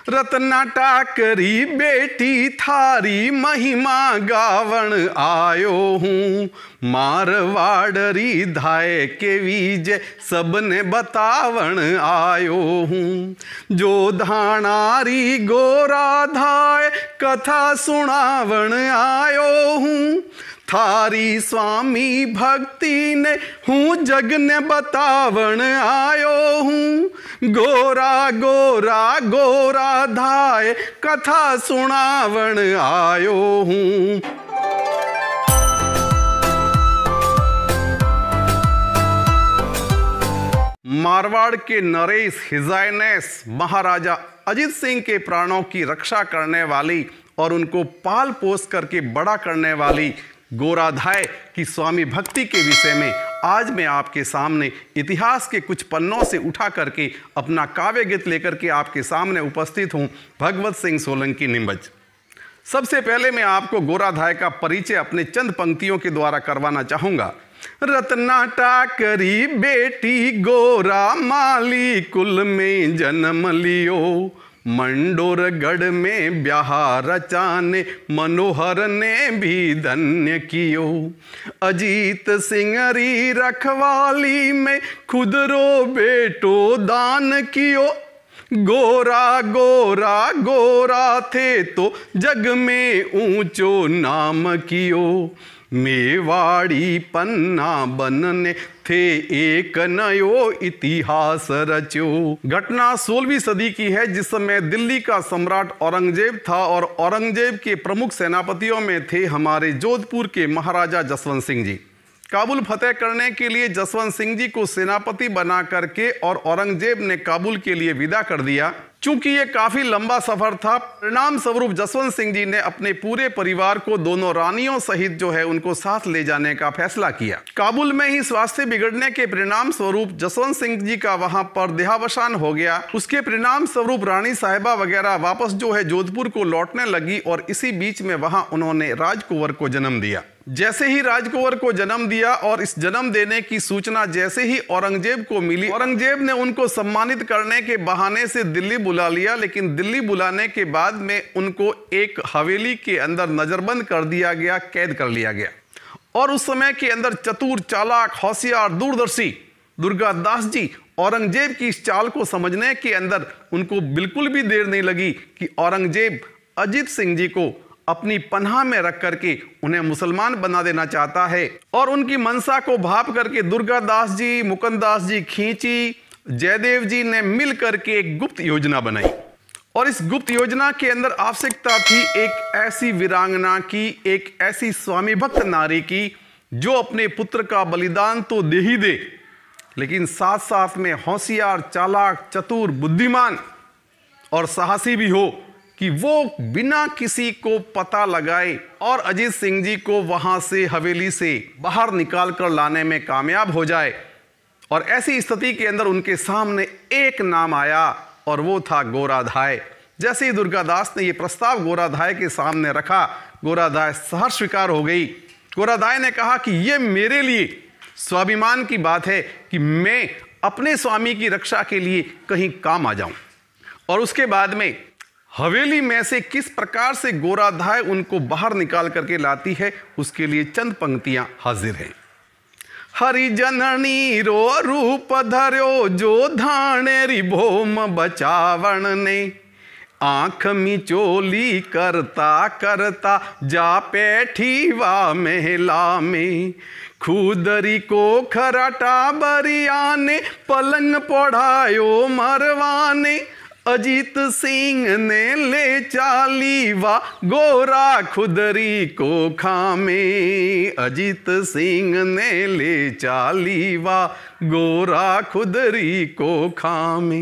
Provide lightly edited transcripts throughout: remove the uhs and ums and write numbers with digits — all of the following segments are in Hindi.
रत्ना टाकरी बेटी थारी महिमा गावण आयो हूँ। मारवाड़री धाय के विजय सबने बतावण आयो हूँ। जो धानारी गोरा धाय कथा सुनावण आयो हूँ। थारी स्वामी भक्ति ने हूँ जग ने बतावण आयो हूँ। गोरा गोरा गोरा धाय कथा सुनावण आयो हूँ। मारवाड़ के नरेश हिजाइनेस महाराजा अजीत सिंह के प्राणों की रक्षा करने वाली और उनको पाल पोस करके बड़ा करने वाली गोराधाय की स्वामी भक्ति के विषय में आज मैं आपके सामने इतिहास के कुछ पन्नों से उठा करके अपना काव्य गीत लेकर के आपके सामने उपस्थित हूँ। भगवत सिंह सोलंकी निम्बज। सबसे पहले मैं आपको गोराधाय का परिचय अपने चंद पंक्तियों के द्वारा करवाना चाहूँगा। रत्ना टाकरी बेटी गोरा माली कुल में जन्म लियो। मंडोरगढ़ में ब्याह रचाने मनोहर ने भी धन्य कियो। अजीत सिंहरी रखवाली में खुद रो बेटो दान कियो। गोरा गोरा गोरा थे तो जग में ऊंचो नाम कियो। मेवाड़ी पन्ना बनने थे एक नयो इतिहास रचो। घटना 16वीं सदी की है जिस समय दिल्ली का सम्राट औरंगजेब था और औरंगजेब के प्रमुख सेनापतियों में थे हमारे जोधपुर के महाराजा जसवंत सिंह जी। काबुल फतेह करने के लिए जसवंत सिंह जी को सेनापति बना करके और औरंगजेब ने काबुल के लिए विदा कर दिया। चूंकि ये काफी लंबा सफर था, परिणाम स्वरूप जसवंत सिंह जी ने अपने पूरे परिवार को दोनों रानियों सहित जो है उनको साथ ले जाने का फैसला किया। काबुल में ही स्वास्थ्य बिगड़ने के परिणाम स्वरूप जसवंत सिंह जी का वहां पर देहावसान हो गया। उसके परिणाम स्वरूप रानी साहिबा वगैरह वापस जो है जोधपुर को लौटने लगी और इसी बीच में वहां उन्होंने राजकुंवर को जन्म दिया। जैसे ही राजकुंवर को जन्म दिया और इस जन्म देने की सूचना जैसे ही औरंगजेब को मिली, औरंगजेब ने उनको सम्मानित करने के बहाने से दिल्ली बुला लिया। लेकिन दिल्ली बुलाने के बाद में उनको एक हवेली के अंदर नजरबंद कर दिया गया, कैद कर लिया गया। और उस समय के अंदर चतुर, चालाक, होशियार, दूरदर्शी दुर्गादास जी औरंगजेब की इस चाल को समझने के अंदर उनको बिल्कुल भी देर नहीं लगी कि औरंगजेब अजीत सिंह जी को अपनी पनाह में रख करके उन्हें मुसलमान बना देना चाहता है। और उनकी मनसा को भाप करके दुर्गादास जी, मुकुंददास जी खींची, जयदेव जी ने मिल करके एक गुप्त योजना बनाई। और इस गुप्त योजना के अंदर आवश्यकता थी एक ऐसी वीरांगना की, एक ऐसी स्वामी भक्त नारी की जो अपने पुत्र का बलिदान तो दे ही दे, लेकिन साथ साथ में होशियार, चालाक, चतुर, बुद्धिमान और साहसी भी हो कि वो बिना किसी को पता लगाए और अजीत सिंह जी को वहां से हवेली से बाहर निकाल कर लाने में कामयाब हो जाए। और ऐसी स्थिति के अंदर उनके सामने एक नाम आया और वो था गोराधाय। जैसे ही दुर्गादास ने ये प्रस्ताव गोराधाय के सामने रखा, गोराधाय सहर्ष स्वीकार हो गई। गोराधाय ने कहा कि ये मेरे लिए स्वाभिमान की बात है कि मैं अपने स्वामी की रक्षा के लिए कहीं काम आ जाऊं। और उसके बाद में हवेली में से किस प्रकार से गोराधाय उनको बाहर निकाल करके लाती है, उसके लिए चंद पंक्तियां हाजिर हैं। हरि जननी रो रूप धर्यो जो धानेरी भोम बचावण ने। आंख मिचोली करता करता जा पैठी वा महला में। खुदरी को खराटा बरिया ने पलंग पढ़ायो मरवाने। अजीत सिंह ने ले चाली वा गोरा खुदरी को खामे। अजीत सिंह ने ले चाली वा गोरा खुदरी को खामे।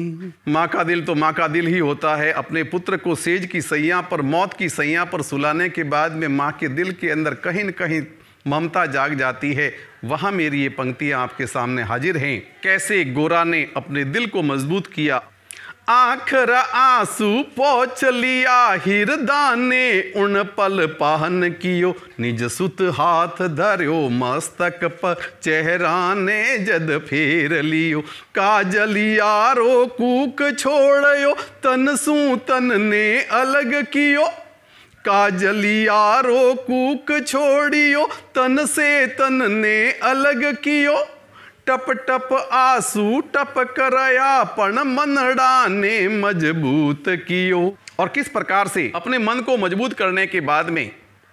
माँ का दिल तो माँ का दिल ही होता है। अपने पुत्र को सेज की सैया पर, मौत की सैया पर सुलाने के बाद में माँ के दिल के अंदर कहीं न कहीं ममता जाग जाती है। वहाँ मेरी ये पंक्तियाँ आपके सामने हाजिर हैं। कैसे गोरा ने अपने दिल को मजबूत किया। आखर आंसू पोछ लिया हिरदाने उन पल पाहन कियो, निज सुत हाथ धर्यो मस्तक पर चेहराने जद फेर लियो। काजलियारो कूक छोड़यो तन सू तन ने अलग कियो, काजलियारो कूक छोड़ियो तन से तन ने अलग कियो। टप टप आंसू टप करया पण मनड़ा ने मजबूत कियो। और किस प्रकार से अपने मन को मजबूत करने के बाद में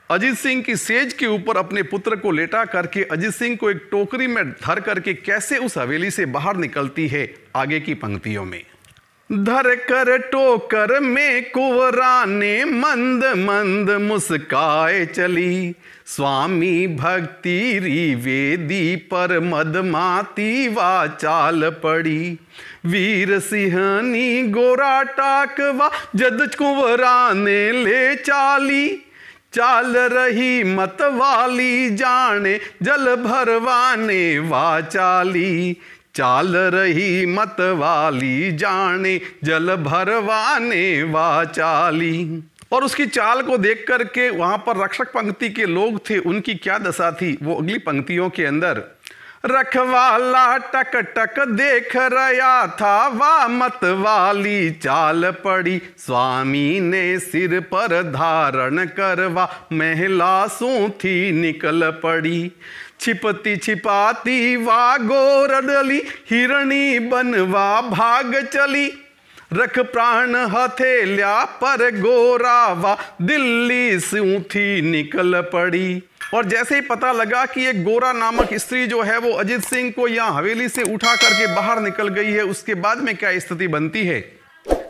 अजीत सिंह की सेज के ऊपर अपने पुत्र को लेटा करके अजीत सिंह को एक टोकरी में धर करके कैसे उस हवेली से बाहर निकलती है आगे की पंक्तियों में। धर कर टोकर में कुंवराने मंद मंद मुस्काए चली, स्वामी भक्ति रिवेदी पर मदमाती वाचाल पड़ी। वीर सिंहनी गोरा टाकवा जद कुंवराने ले चाली, चाल रही मतवाली जाने जल भरवाने वाचाली, चाल रही मतवाली जाने जल भरवाने वाचाली। और उसकी चाल को देख करके वहां पर रक्षक पंक्ति के लोग थे, उनकी क्या दशा थी वो अगली पंक्तियों के अंदर। रखवाला टक टक देख रहा था वा मतवाली चाल पड़ी, स्वामी ने सिर पर धारण करवा महिला सू थी निकल पड़ी। छिपती छिपाती वा गोरडली हिरणी बनवा भाग चली, रख प्राण हथेल्या पर गोरावा दिल्ली से थी निकल पड़ी। और जैसे ही पता लगा कि एक गोरा नामक स्त्री जो है वो अजीत सिंह को यहाँ हवेली से उठा करके बाहर निकल गई है, उसके बाद में क्या स्थिति बनती है।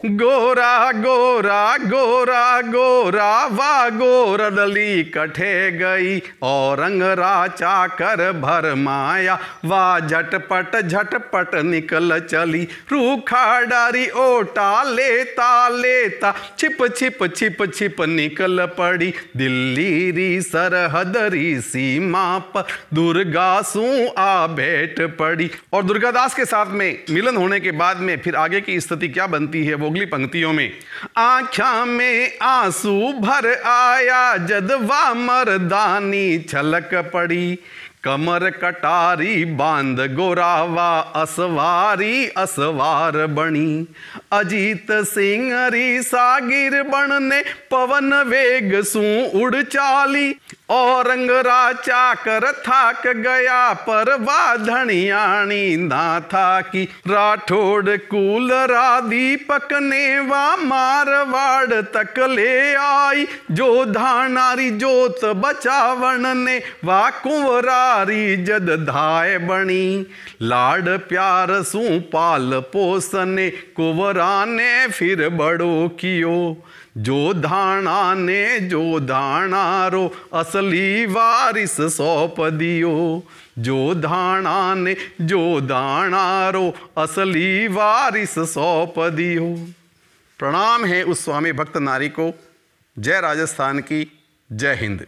गोरा गोरा गोरा गोरा वा गोरदली कठे गई, और अंगरा चाकर भर माया वा झटपट झटपट निकल चली। रूखा डारी ओटा लेता लेता छिप छिप छिप छिप निकल पड़ी, दिल्ली री सरहदरी सीमा पर दुर्गा सू आ बैठ पड़ी। और दुर्गादास के साथ में मिलन होने के बाद में फिर आगे की स्थिति क्या बनती है वो अगली पंक्तियों में। आँखा में आंसू भर आया जदवा मर्दानी छलक पड़ी, कमर कटारी बांध गोरावा असवारी असवार बनी। अजीत सिंह री सागिर बनने पवन वेग सू उड़ चाली, औरंगरा चाकर थाक गया पर वा धनियाणी ना था की। राठौड़ कुल दीपक ने वा मारवाड़ तक ले आई, जो धानारी जोत बचावन ने वा कुंवरारी जद धाय बनी। लाड प्यार सू पाल पोसने कुंवरा ने फिर बड़ो कियो, जो धाना ने जो धानारो असली वारिस सौंप दियो, जो धाना ने जो धानारो असली वारिस सौंप दियो। प्रणाम है उस स्वामी भक्त नारी को। जय राजस्थान की, जय हिंद।